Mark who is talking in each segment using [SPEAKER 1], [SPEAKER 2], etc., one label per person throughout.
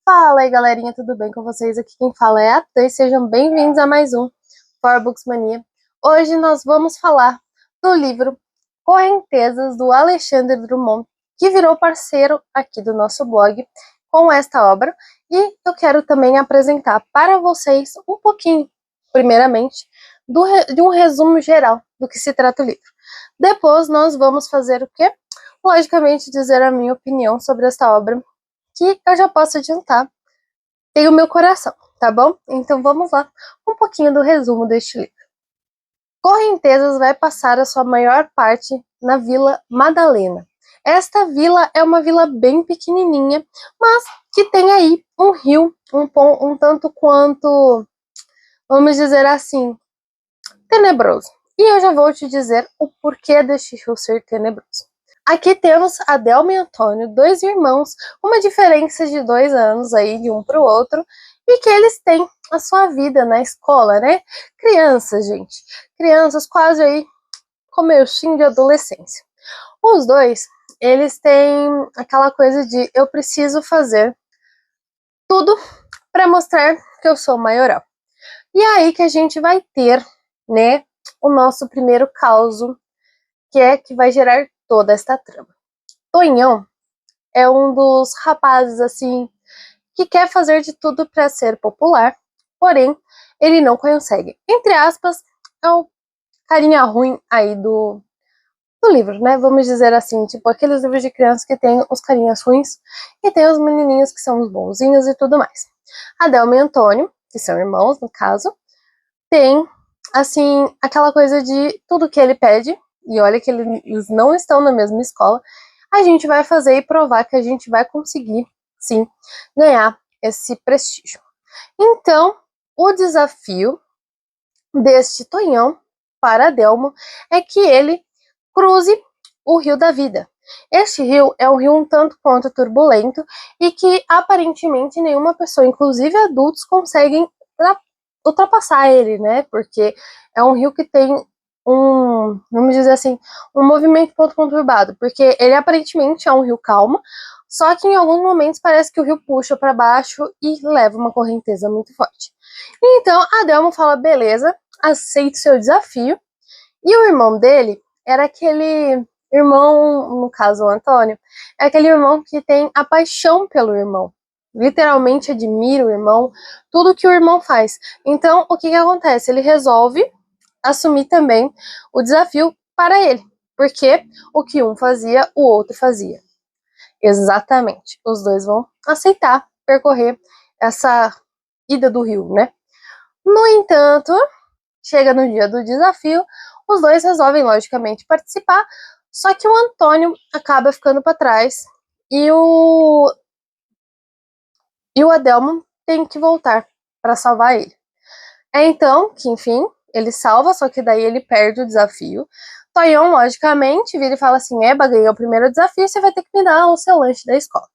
[SPEAKER 1] Fala aí, galerinha, tudo bem com vocês? Aqui quem fala é a Tê, sejam bem-vindos a mais um For Books Mania. Hoje nós vamos falar do livro Correntezas, do Alexandre Drummond, que virou parceiro aqui do nosso blog com esta obra, e eu quero também apresentar para vocês um pouquinho, primeiramente, de um resumo geral do que se trata o livro. Depois nós vamos fazer o quê? Logicamente, dizer a minha opinião sobre esta obra, que eu já posso adiantar, tem o meu coração, tá bom? Então vamos lá, um pouquinho do resumo deste livro. Correntezas vai passar a sua maior parte na Vila Madalena. Esta vila é uma vila bem pequenininha, mas que tem aí um rio, um tanto quanto, vamos dizer assim, tenebroso. E eu já vou te dizer o porquê deste rio ser tenebroso. Aqui temos Adelmo e Antônio, dois irmãos, uma diferença de 2 anos aí de um para o outro, e que eles têm a sua vida na escola, né? Crianças, gente. Crianças quase aí comecinho de adolescência. Os dois, eles têm aquela coisa de eu preciso fazer tudo para mostrar que eu sou maioral. E é aí que a gente vai ter, né, o nosso primeiro causo, que vai gerar toda esta trama. Tonhão é um dos rapazes, assim, que quer fazer de tudo para ser popular, porém, ele não consegue. Entre aspas, é o carinha ruim aí do livro, né? Vamos dizer assim, tipo aqueles livros de criança que tem os carinhas ruins e tem os menininhos que são os bonzinhos e tudo mais. Adelmo e Antônio, que são irmãos, no caso, tem, assim, aquela coisa de tudo que ele pede, e olha que eles não estão na mesma escola, a gente vai fazer e provar que a gente vai conseguir, sim, ganhar esse prestígio. Então, o desafio deste Tonhão para Adelmo é que ele cruze o Rio da Vida. Este rio é um rio um tanto quanto turbulento e que aparentemente nenhuma pessoa, inclusive adultos, conseguem ultrapassar ele, né? Porque é um rio que tem vamos dizer assim, um movimento pouco conturbado, porque ele aparentemente é um rio calmo, só que em alguns momentos parece que o rio puxa para baixo e leva uma correnteza muito forte. Então, Adelmo fala, beleza, aceito seu desafio, e o irmão dele era aquele irmão, no caso o Antônio, é aquele irmão que tem a paixão pelo irmão. Literalmente admira o irmão, tudo que o irmão faz. Então, o que acontece? Ele resolve assumir também o desafio para ele, porque o que um fazia, o outro fazia. Exatamente. Os dois vão aceitar percorrer essa ida do rio, né? No entanto, chega no dia do desafio, os dois resolvem, logicamente, participar, só que o Antônio acaba ficando para trás e o Adelmo tem que voltar para salvar ele. É então que, enfim, ele salva, só que daí ele perde o desafio. Tonhão, logicamente, vira e fala assim, Eba, ganhou o primeiro desafio, você vai ter que me dar o seu lanche da escola.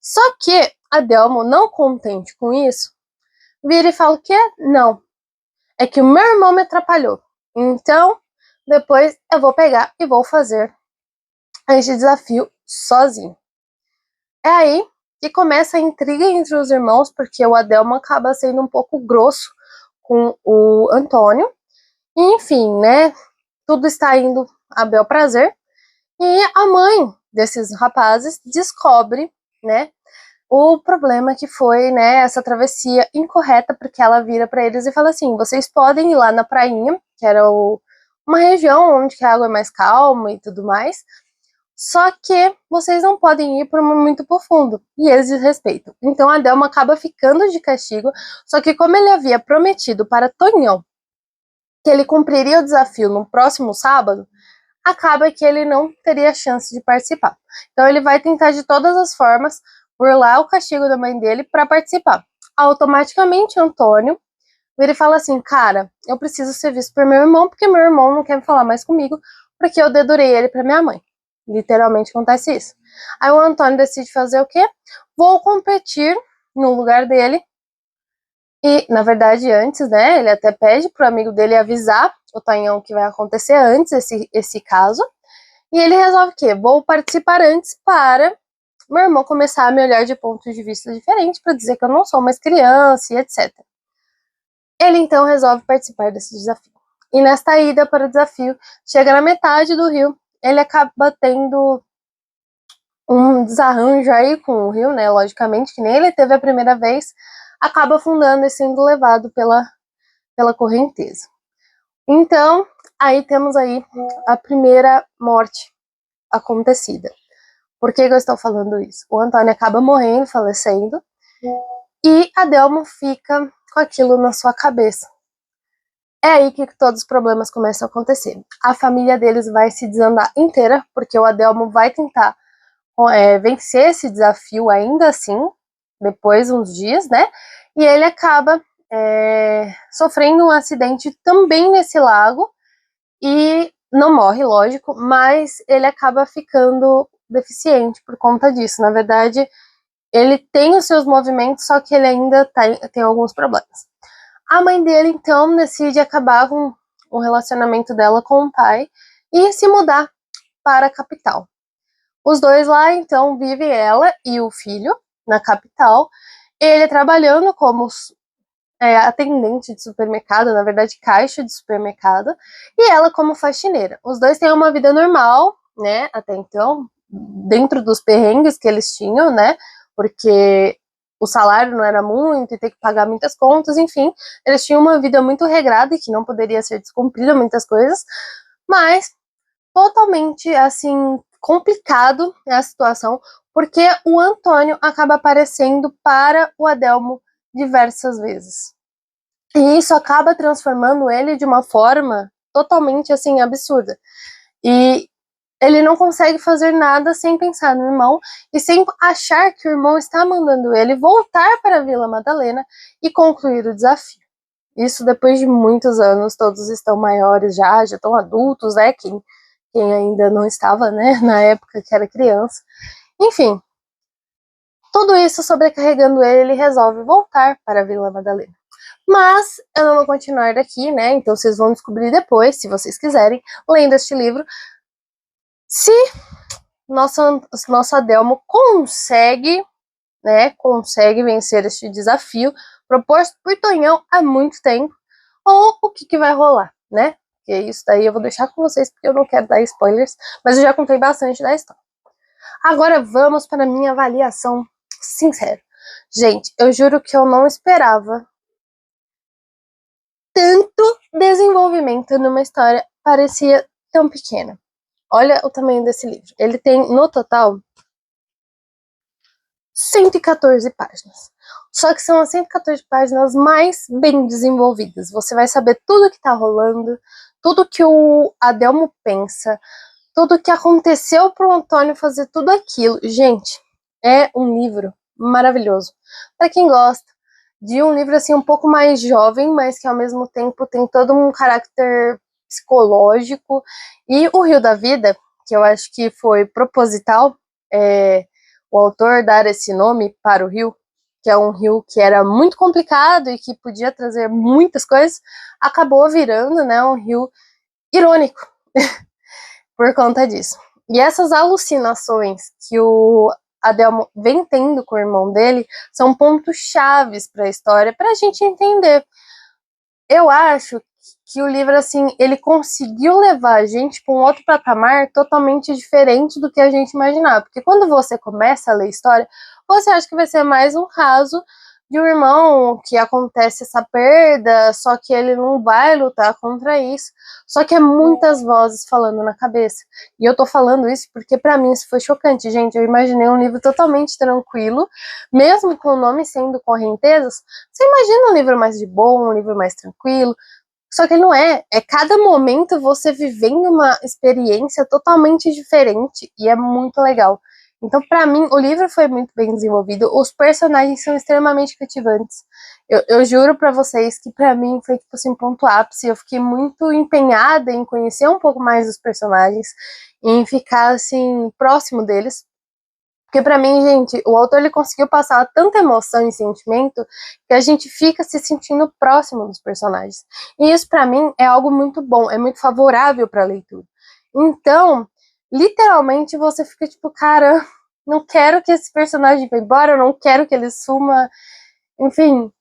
[SPEAKER 1] Só que Adelmo, não contente com isso, vira e fala o quê? Não, é que o meu irmão me atrapalhou. Então, depois eu vou pegar e vou fazer este desafio sozinho. É aí que começa a intriga entre os irmãos, porque o Adelmo acaba sendo um pouco grosso com o Antônio. E, enfim, né? Tudo está indo a bel prazer. E a mãe desses rapazes descobre, né, o problema que foi, né, essa travessia incorreta, porque ela vira para eles e fala assim, vocês podem ir lá na prainha, que era uma região onde a água é mais calma e tudo mais, só que vocês não podem ir para muito profundo, e eles desrespeitam. Então a Adelmo acaba ficando de castigo, só que como ele havia prometido para Tonhão que ele cumpriria o desafio no próximo sábado, acaba que ele não teria chance de participar. Então ele vai tentar de todas as formas burlar o castigo da mãe dele para participar. Automaticamente, Antônio vira e fala assim, cara, eu preciso ser visto por meu irmão, porque meu irmão não quer falar mais comigo, porque eu dedurei ele para minha mãe. Literalmente acontece isso. Aí o Antônio decide fazer o quê? Vou competir no lugar dele. E, na verdade, antes, né, ele até pede pro amigo dele avisar o Tonhão que vai acontecer antes esse caso. E ele resolve o quê? Vou participar antes para meu irmão começar a me olhar de pontos de vista diferentes para dizer que eu não sou mais criança e etc. Ele então resolve participar desse desafio. E nesta ida para o desafio, chega na metade do rio, ele acaba tendo um desarranjo aí com o rio, né? Logicamente, que nem ele teve a primeira vez, acaba afundando e sendo levado pela correnteza. Então, aí temos aí a primeira morte acontecida. Por que eu estou falando isso? O Antônio acaba morrendo, falecendo, e Adelmo fica com aquilo na sua cabeça. É aí que todos os problemas começam a acontecer. A família deles vai se desandar inteira, porque o Adelmo vai tentar vencer esse desafio ainda assim, depois uns dias, né? E ele acaba sofrendo um acidente também nesse lago, e não morre, lógico, mas ele acaba ficando deficiente por conta disso. Na verdade, ele tem os seus movimentos, só que ele ainda tem alguns problemas. A mãe dele, então, decide acabar com o relacionamento dela com o pai e se mudar para a capital. Os dois lá, então, vive ela e o filho na capital, ele trabalhando como atendente de supermercado, na verdade, caixa de supermercado, e ela como faxineira. Os dois têm uma vida normal, né, até então, dentro dos perrengues que eles tinham, né, porque o salário não era muito e ter que pagar muitas contas, enfim, eles tinham uma vida muito regrada e que não poderia ser descumprida muitas coisas, mas totalmente, assim, complicado a situação, porque o Antônio acaba aparecendo para o Adelmo diversas vezes. E isso acaba transformando ele de uma forma totalmente, assim, absurda. E ele não consegue fazer nada sem pensar no irmão e sem achar que o irmão está mandando ele voltar para a Vila Madalena e concluir o desafio. Isso depois de muitos anos, todos estão maiores já estão adultos, né? Quem ainda não estava, né, na época que era criança. Enfim, tudo isso sobrecarregando ele resolve voltar para a Vila Madalena. Mas eu não vou continuar daqui, né? Então vocês vão descobrir depois, se vocês quiserem, lendo este livro, se nosso Adelmo consegue, né? Consegue vencer este desafio proposto por Tonhão há muito tempo, ou o que vai rolar, né? Que isso daí eu vou deixar com vocês, porque eu não quero dar spoilers, mas eu já contei bastante da história. Agora vamos para a minha avaliação sincera. Gente, eu juro que eu não esperava tanto desenvolvimento numa história parecia tão pequena. Olha o tamanho desse livro. Ele tem, no total, 114 páginas. Só que são as 114 páginas mais bem desenvolvidas. Você vai saber tudo que tá rolando, tudo que o Adelmo pensa, tudo que aconteceu pro Antônio fazer tudo aquilo. Gente, é um livro maravilhoso. Para quem gosta de um livro assim um pouco mais jovem, mas que ao mesmo tempo tem todo um caráter psicológico. E o Rio da Vida, que eu acho que foi proposital, o autor dar esse nome para o rio, que é um rio que era muito complicado e que podia trazer muitas coisas, acabou virando, né, um rio irônico por conta disso. E essas alucinações que o Adelmo vem tendo com o irmão dele são pontos chaves para a história, para a gente entender. Eu acho que o livro, assim, ele conseguiu levar a gente para um outro patamar totalmente diferente do que a gente imaginava. Porque quando você começa a ler história, você acha que vai ser mais um caso de um irmão que acontece essa perda, só que ele não vai lutar contra isso. Só que é muitas vozes falando na cabeça. E eu tô falando isso porque para mim isso foi chocante, gente. Eu imaginei um livro totalmente tranquilo, mesmo com o nome sendo Correntezas. Você imagina um livro mais de boa, um livro mais tranquilo. Só que ele não é. É cada momento você vivendo uma experiência totalmente diferente e é muito legal. Então, para mim, o livro foi muito bem desenvolvido. Os personagens são extremamente cativantes. Eu juro para vocês que para mim foi tipo assim, ponto ápice. Eu fiquei muito empenhada em conhecer um pouco mais dos personagens, em ficar assim próximo deles. Porque pra mim, gente, o autor ele conseguiu passar tanta emoção e sentimento que a gente fica se sentindo próximo dos personagens. E isso pra mim é algo muito bom, é muito favorável pra leitura. Então, literalmente você fica tipo, cara, não quero que esse personagem vá embora, eu não quero que ele suma. Enfim,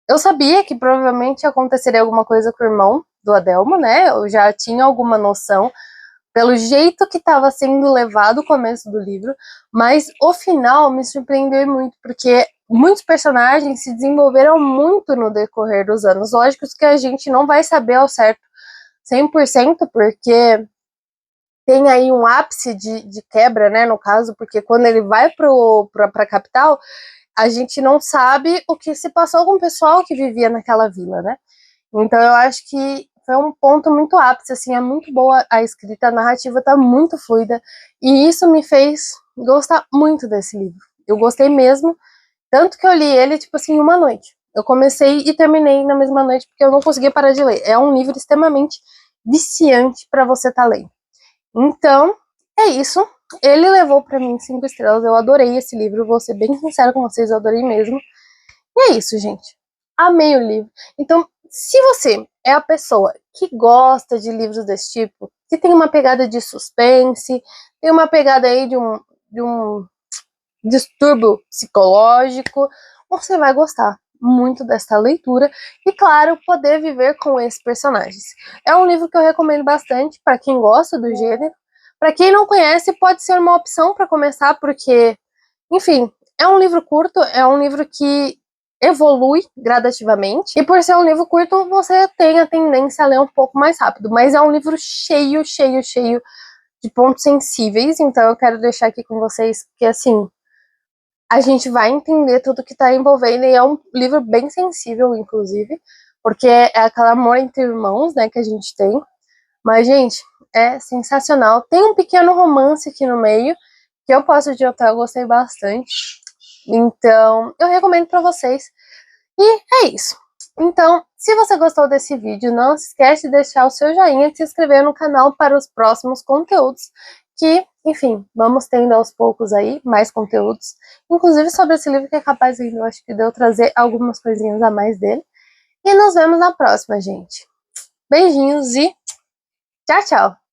[SPEAKER 1] eu sabia que provavelmente aconteceria alguma coisa com o irmão do Adelmo, né? Eu já tinha alguma noção pelo jeito que estava sendo levado o começo do livro, mas o final me surpreendeu muito, porque muitos personagens se desenvolveram muito no decorrer dos anos. Lógico que a gente não vai saber ao certo 100%, porque tem aí um ápice de quebra, né, no caso, porque quando ele vai para a capital, a gente não sabe o que se passou com o pessoal que vivia naquela vila, né? Então eu acho que foi um ponto muito ápice, assim, é muito boa a escrita, a narrativa tá muito fluida, e isso me fez gostar muito desse livro. Eu gostei mesmo, tanto que eu li ele, tipo assim, em uma noite. Eu comecei e terminei na mesma noite, porque eu não conseguia parar de ler. É um livro extremamente viciante para você estar lendo. Então, é isso. Ele levou para mim 5 estrelas, eu adorei esse livro, vou ser bem sincera com vocês, eu adorei mesmo. E é isso, gente. Amei o livro. Então, se você é a pessoa que gosta de livros desse tipo, que tem uma pegada de suspense, tem uma pegada aí de um distúrbio psicológico, você vai gostar muito dessa leitura e, claro, poder viver com esses personagens. É um livro que eu recomendo bastante para quem gosta do gênero. Para quem não conhece, pode ser uma opção para começar, porque, enfim, é um livro curto, é um livro que evolui gradativamente, e por ser um livro curto, você tem a tendência a ler um pouco mais rápido, mas é um livro cheio, cheio, cheio de pontos sensíveis, então eu quero deixar aqui com vocês que, assim, a gente vai entender tudo que tá envolvendo, e é um livro bem sensível, inclusive, porque é aquele amor entre irmãos, né, que a gente tem, mas, gente, é sensacional. Tem um pequeno romance aqui no meio, que eu posso adiantar, eu gostei bastante. Então, eu recomendo para vocês. E é isso. Então, se você gostou desse vídeo, não se esquece de deixar o seu joinha e se inscrever no canal para os próximos conteúdos. Que, enfim, vamos tendo aos poucos aí mais conteúdos. Inclusive sobre esse livro que é capaz, eu acho que deu trazer algumas coisinhas a mais dele. E nos vemos na próxima, gente. Beijinhos e tchau, tchau!